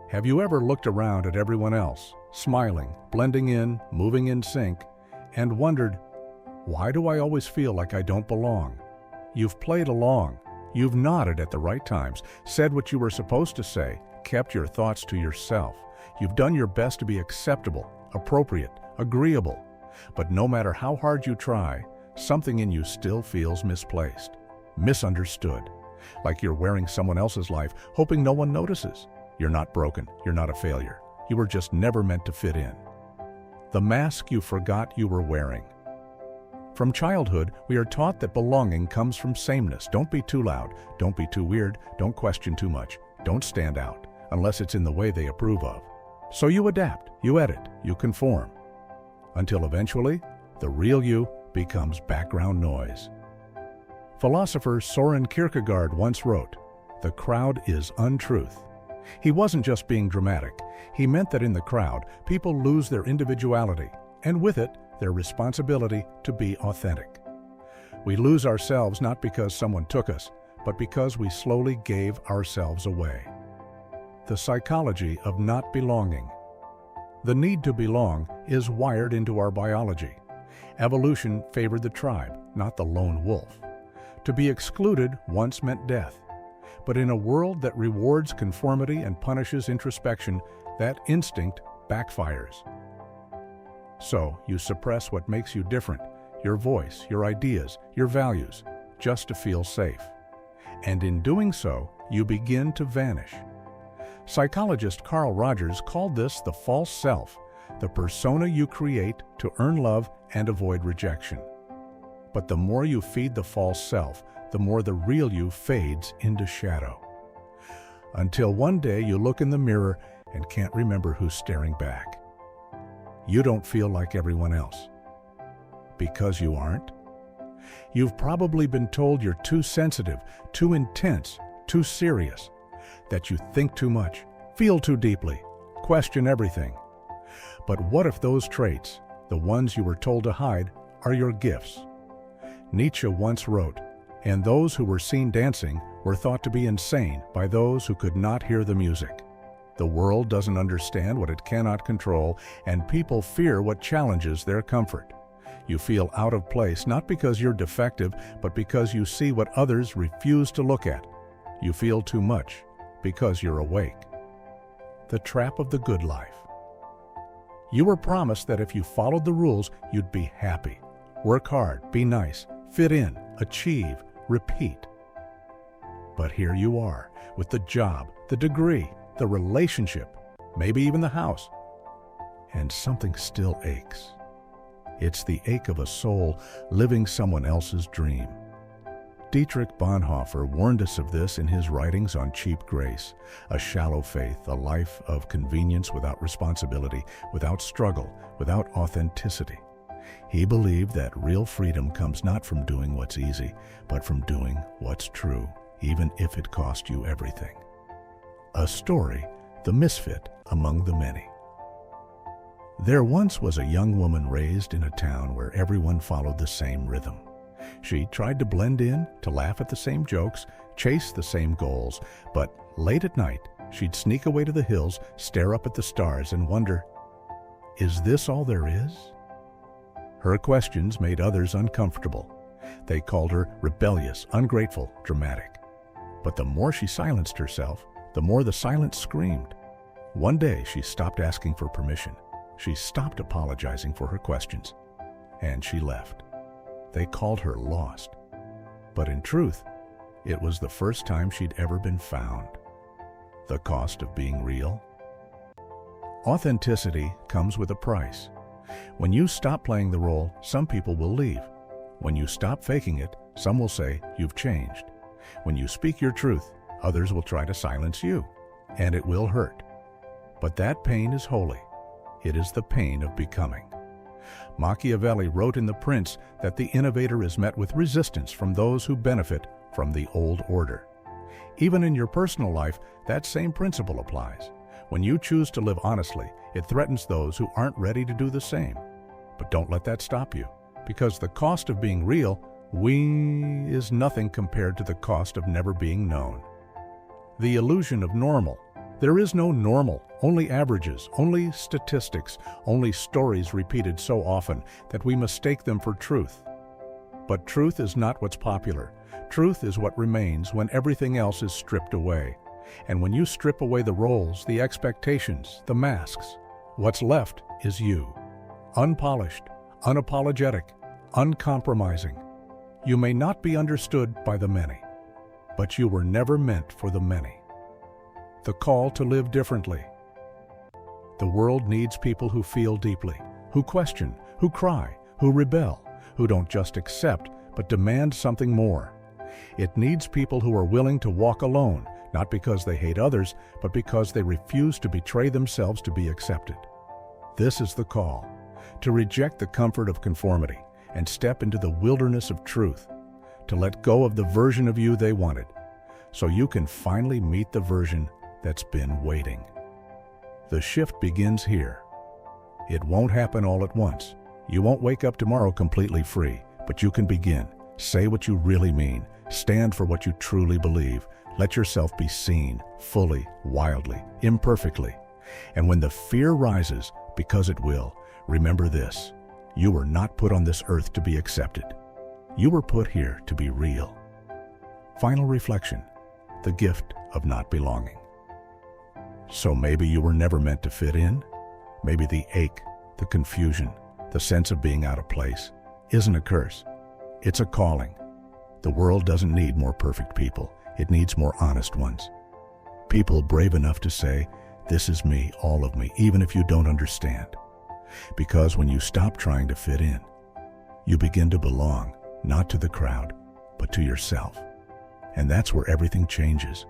Have you ever looked around at everyone else, smiling, blending in, moving in sync, and wondered, why do I always feel like I don't belong? You've played along. You've nodded at the right times, said what you were supposed to say, kept your thoughts to yourself. You've done your best to be acceptable, appropriate, agreeable. But no matter how hard you try, something in you still feels misplaced, misunderstood. Like you're wearing someone else's life, hoping no one notices. You're not broken. You're not a failure. You were just never meant to fit in. The mask you forgot you were wearing. From childhood, we are taught that belonging comes from sameness. Don't be too loud. Don't be too weird. Don't question too much. Don't stand out, unless it's in the way they approve of. So you adapt, you edit, you conform. Until eventually, the real you becomes background noise. Philosopher Soren Kierkegaard once wrote, "The crowd is untruth." He wasn't just being dramatic. He meant that in the crowd, people lose their individuality, and with it, their responsibility to be authentic. We lose ourselves not because someone took us, but because we slowly gave ourselves away. The psychology of not belonging. The need to belong is wired into our biology. Evolution favored the tribe, not the lone wolf. To be excluded once meant death. But in a world that rewards conformity and punishes introspection, that instinct backfires. So you suppress what makes you different, your voice, your ideas, your values, just to feel safe. And in doing so, you begin to vanish. Psychologist Carl Rogers called this the false self, the persona you create to earn love and avoid rejection. But the more you feed the false self, the more the real you fades into shadow. Until one day you look in the mirror and can't remember who's staring back. You don't feel like everyone else. Because you aren't? You've probably been told you're too sensitive, too intense, too serious, that you think too much, feel too deeply, question everything. But what if those traits, the ones you were told to hide, are your gifts? Nietzsche once wrote, "And those who were seen dancing were thought to be insane by those who could not hear the music." The world doesn't understand what it cannot control, and people fear what challenges their comfort. You feel out of place not because you're defective, but because you see what others refuse to look at. You feel too much because you're awake. The trap of the good life. You were promised that if you followed the rules, you'd be happy. Work hard, be nice, fit in, achieve, repeat. But here you are, with the job, the degree, the relationship, maybe even the house, and something still aches. It's the ache of a soul living someone else's dream. Dietrich Bonhoeffer warned us of this in his writings on cheap grace, a shallow faith, a life of convenience without responsibility, without struggle, without authenticity. He believed that real freedom comes not from doing what's easy, but from doing what's true, even if it cost you everything. A story, the misfit among the many. There once was a young woman raised in a town where everyone followed the same rhythm. She tried to blend in, to laugh at the same jokes, chase the same goals, but late at night, she'd sneak away to the hills, stare up at the stars, and wonder, is this all there is? Her questions made others uncomfortable. They called her rebellious, ungrateful, dramatic. But the more she silenced herself, the more the silence screamed. One day, she stopped asking for permission. She stopped apologizing for her questions, and she left. They called her lost. But in truth, it was the first time she'd ever been found. The cost of being real? Authenticity comes with a price. When you stop playing the role, some people will leave. When you stop faking it, some will say you've changed. When you speak your truth, others will try to silence you, and it will hurt. But that pain is holy. It is the pain of becoming. Machiavelli wrote in The Prince that the innovator is met with resistance from those who benefit from the old order. Even in your personal life, that same principle applies. When you choose to live honestly, it threatens those who aren't ready to do the same. But don't let that stop you, because the cost of being real, is nothing compared to the cost of never being known. The illusion of normal, There is no normal, only averages, only statistics, only stories repeated so often that we mistake them for truth. But truth is not what's popular. Truth is what remains when everything else is stripped away. And when you strip away the roles, the expectations, the masks, what's left is you. Unpolished, unapologetic, uncompromising. You may not be understood by the many, but you were never meant for the many. The call to live differently. The world needs people who feel deeply, who question, who cry, who rebel, who don't just accept, but demand something more. It needs people who are willing to walk alone, not because they hate others, but because they refuse to betray themselves to be accepted. This is the call, to reject the comfort of conformity and step into the wilderness of truth, to let go of the version of you they wanted, so you can finally meet the version that's been waiting. The shift begins here. It won't happen all at once. You won't wake up tomorrow completely free, but you can begin. Say what you really mean. Stand for what you truly believe. Let yourself be seen, fully, wildly, imperfectly. And when the fear rises, because it will, remember this: you were not put on this earth to be accepted. You were put here to be real. Final reflection: the gift of not belonging. So maybe you were never meant to fit in. Maybe the ache, the confusion, the sense of being out of place isn't a curse. It's a calling. The world doesn't need more perfect people. It needs more honest ones. People brave enough to say, "This is me, all of me," even if you don't understand. Because when you stop trying to fit in, you begin to belong, not to the crowd, but to yourself. And that's where everything changes.